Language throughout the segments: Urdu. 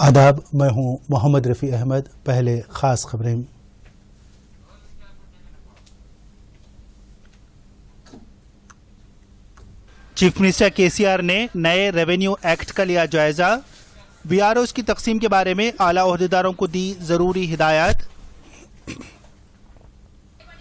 آداب، میں ہوں محمد رفیع احمد۔ پہلے خاص خبریں۔ چیف منسٹر KCR نے نئے ریونیو ایکٹ کا لیا جائزہ، BROs کی تقسیم کے بارے میں اعلیٰ عہدیداروں کو دی ضروری ہدایات۔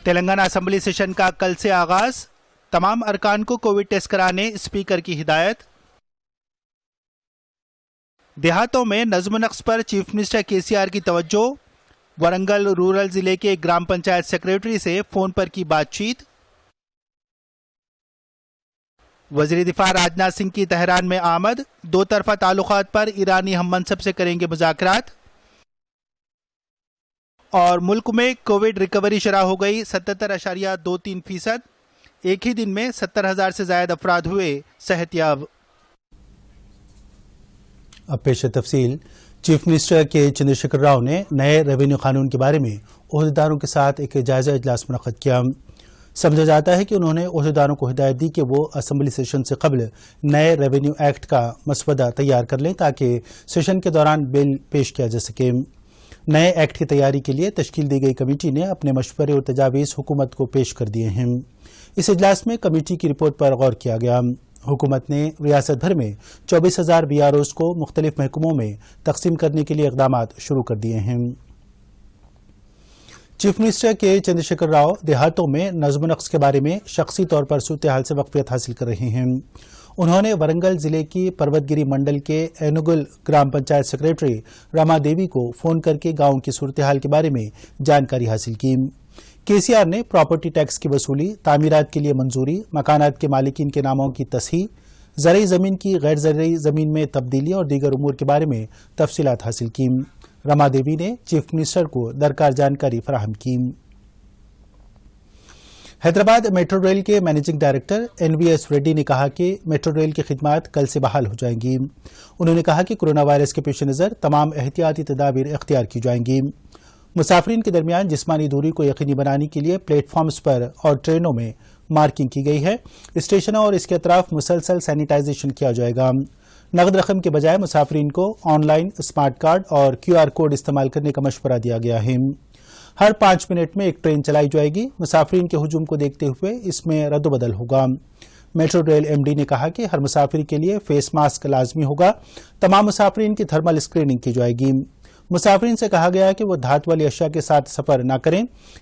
تلنگانہ اسمبلی سیشن کا کل سے آغاز، تمام ارکان کو کووڈ ٹیسٹ کرانے اسپیکر کی ہدایت۔ دیہاتوں میں نظم و نسق پر چیف منسٹر KCR کی توجہ، ورنگل رورل ضلع کے گرام پنچایت سیکریٹری سے فون پر کی بات چیت۔ وزیر دفاع راجناتھ سنگھ کی تہران میں آمد، دو طرفہ تعلقات پر ایرانی ہم منصب سے کریں گے مذاکرات۔ اور ملک میں کووڈ ریکوری شرح ہو گئی 77.23%، ایک ہی دن میں 70,000 سے زائد افراد ہوئے صحت یاب۔ اب پیش تفصیل۔ چیف منسٹر کے چندرشیکھر راؤ نے نئے ریونیو قانون کے بارے میں عہدیداروں کے ساتھ ایک جائزہ اجلاس منعقد کیا۔ سمجھا جاتا ہے کہ انہوں نے عہدیداروں کو ہدایت دی کہ وہ اسمبلی سیشن سے قبل نئے ریونیو ایکٹ کا مسودہ تیار کر لیں تاکہ سیشن کے دوران بل پیش کیا جا سکے۔ نئے ایکٹ کی تیاری کے لیے تشکیل دی گئی کمیٹی نے اپنے مشورے اور تجاویز حکومت کو پیش کر دیے ہیں۔ اس اجلاس میں کمیٹی کی رپورٹ پر غور کیا گیا۔ حکومت نے ریاست بھر میں 24,000 BROs کو مختلف محکموں میں تقسیم کرنے کے لیے اقدامات شروع کر دیے ہیں۔ چیف منسٹر کے چندرشیکھر راؤ دیہاتوں میں نظم و نسق کے بارے میں شخصی طور پر صورتحال سے واقفیت حاصل کر رہے ہیں۔ انہوں نے ورنگل ضلع کی پروت گیری منڈل کے اینوگل گرام پنچایت سیکریٹری راما دیوی کو فون کر کے گاؤں کی صورتحال کے بارے میں جانکاری حاصل کی۔ KCR نے پراپرٹی ٹیکس کی وصولی، تعمیرات کے لیے منظوری، مکانات کے مالکین کے ناموں کی تصحیح، زرعی زمین کی غیر زرعی زمین میں تبدیلی اور دیگر امور کے بارے میں تفصیلات حاصل کی۔ راما دیوی نے چیف منسٹر کو درکار جانکاری فراہم کی۔ حیدرآباد میٹرو ریل کے مینیجنگ ڈائریکٹر NVS ریڈی نے کہا کہ میٹرو ریل کی خدمات کل سے بحال ہو جائیں گی۔ انہوں نے کہا کہ کورونا وائرس کے پیش نظر تمام احتیاطی تدابیر اختیار کی جائیں گی۔ مسافرین کے درمیان جسمانی دوری کو یقینی بنانے کے لیے پلیٹ فارمز پر اور ٹرینوں میں مارکنگ کی گئی ہے۔ اسٹیشنوں اور اس کے اطراف مسلسل سینیٹائزیشن کیا جائے گا۔ نقد رقم کے بجائے مسافرین کو آن لائن اسمارٹ کارڈ اور QR کوڈ استعمال کرنے کا مشورہ دیا گیا ہے۔ ہر 5 منٹ میں ایک ٹرین چلائی جائے گی۔ مسافرین کے ہجوم کو دیکھتے ہوئے اس میں رد و بدل ہوگا۔ میٹرو ریل MD نے کہا کہ ہر مسافر کے لیے فیس ماسک لازمی ہوگا۔ تمام مسافرین کی تھرمل اسکریننگ کی جائے گی۔ مسافرین سے کہا گیا کہ وہ دھات والی اشیاء کے ساتھ سفر نہ کریں۔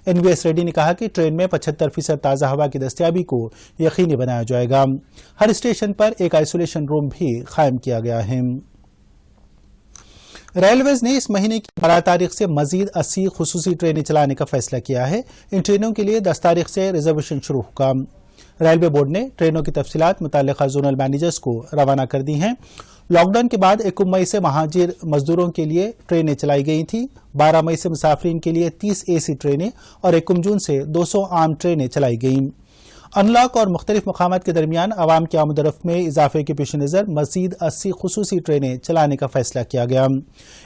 NVS ریڈی نے کہا کہ ٹرین میں 75% تازہ ہوا کی دستیابی کو یقینی بنایا جائے گا۔ ہر اسٹیشن پر ایک آئسولیشن روم بھی قائم کیا گیا ہے۔ ریلویز نے اس مہینے کی 12 تاریخ سے مزید 80 خصوصی ٹرینیں چلانے کا فیصلہ کیا ہے۔ ان ٹرینوں کے لیے 10 تاریخ سے ریزرویشن شروع ہوگا۔ ریلوے بورڈ نے ٹرینوں کی تفصیلات متعلقہ زونل مینیجرز کو روانہ کر دی ہیں۔ لاک ڈاؤن کے بعد 21 مئی سے مہاجر مزدوروں کے لیے ٹرینیں چلائی گئی تھیں۔ 12 مئی سے مسافرین کے لیے 30 AC ٹرینیں اور 21 جون سے 200 عام ٹرینیں چلائی گئیں۔ ان لاک اور مختلف مقامات کے درمیان عوام کی آمد و رفت میں اضافے کے پیش نظر مزید 80 خصوصی ٹرینیں چلانے کا فیصلہ کیا گیا۔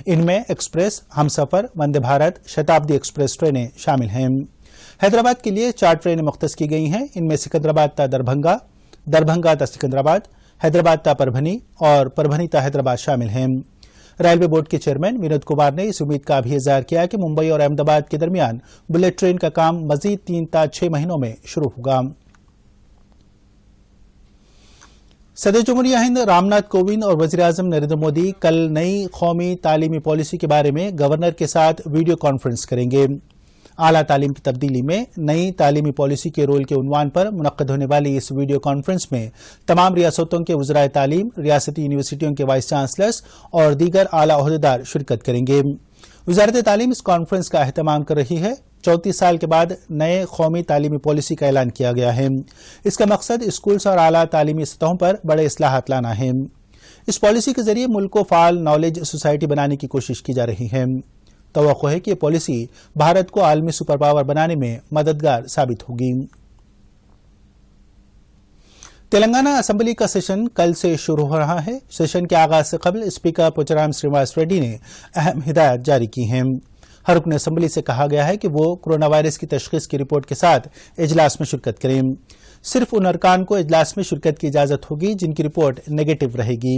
ان میں ایکسپریس، ہم سفر، وندے بھارت، شتابدی ایکسپریس ٹرینیں شامل ہیں۔ حیدرآباد کے لیے 4 ٹرینیں مختص کی گئی ہیں۔ ان میں سکندرآباد تا دربھنگا، دربھنگا تا سکندرآباد، حیدرآباد تا پربھنی اور پربھنی تا حیدرآباد شامل ہیں۔ ریلوے بورڈ کے چیئرمین ونود کمار نے اس امید کا بھی اظہار کیا کہ ممبئی اور احمد آباد کے درمیان بلیٹ ٹرین کا کام مزید 3 تا 6 مہینوں میں شروع ہوگا۔ صدر جمہوریہ ہند رام ناتھ کووند اور وزیر اعظم نریندر مودی کل نئی قومی تعلیمی پالیسی کے بارے میں گورنر کے ساتھ ویڈیو کانفرنس کریں گے۔ اعلیٰ تعلیم کی تبدیلی میں نئی تعلیمی پالیسی کے رول کے عنوان پر منعقد ہونے والی اس ویڈیو کانفرنس میں تمام ریاستوں کے وزرائے تعلیم، ریاستی یونیورسٹیوں کے وائس چانسلرز اور دیگر اعلیٰ عہدیدار شرکت کریں گے۔ وزارت تعلیم اس کانفرنس کا اہتمام کر رہی ہے۔ 34 سال کے بعد نئے قومی تعلیمی پالیسی کا اعلان کیا گیا ہے۔ اس کا مقصد اسکولز اور اعلیٰ تعلیمی سطحوں پر بڑے اصلاحات لانا ہے۔ اس پالیسی کے ذریعے ملک کو فعال نالج سوسائٹی بنانے کی کوشش کی جا رہی ہے۔ توقع ہے کہ یہ پالیسی بھارت کو عالمی سپر پاور بنانے میں مددگار ثابت ہوگی۔ تلنگانہ اسمبلی کا سیشن کل سے شروع ہو رہا ہے۔ سیشن کے آغاز سے قبل اسپیکر پوچرام سرینواس ریڈی نے اہم ہدایات جاری کی ہیں۔ ہر رکن اسمبلی سے کہا گیا ہے کہ وہ کورونا وائرس کی تشخیص کی رپورٹ کے ساتھ اجلاس میں شرکت کریں۔ صرف ان ارکان کو اجلاس میں شرکت کی اجازت ہوگی جن کی رپورٹ نیگیٹو رہے گی۔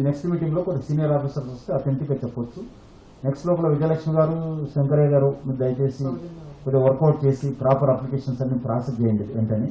నెక్స్ట్ మీటింగ్ లో కొన్ని సీనియర్ ఆఫీసర్స్ వస్తే అథెంటిక్ గా చెప్పొచ్చు. నెక్స్ట్ లోపల విజయలక్ష్మి గారు, శంకరయ్య గారు మీరు దయచేసి కొద్దిగా వర్కౌట్ చేసి ప్రాపర్ అప్లికేషన్స్ అన్ని ప్రాసెస్ చేయండి వెంటనే.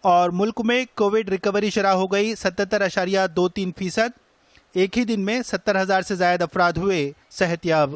اور ملک میں کووڈ ریکوری شرح ہو گئی 77.23%. ایک ہی دن میں 70,000 سے زائد افراد ہوئے صحت یاب.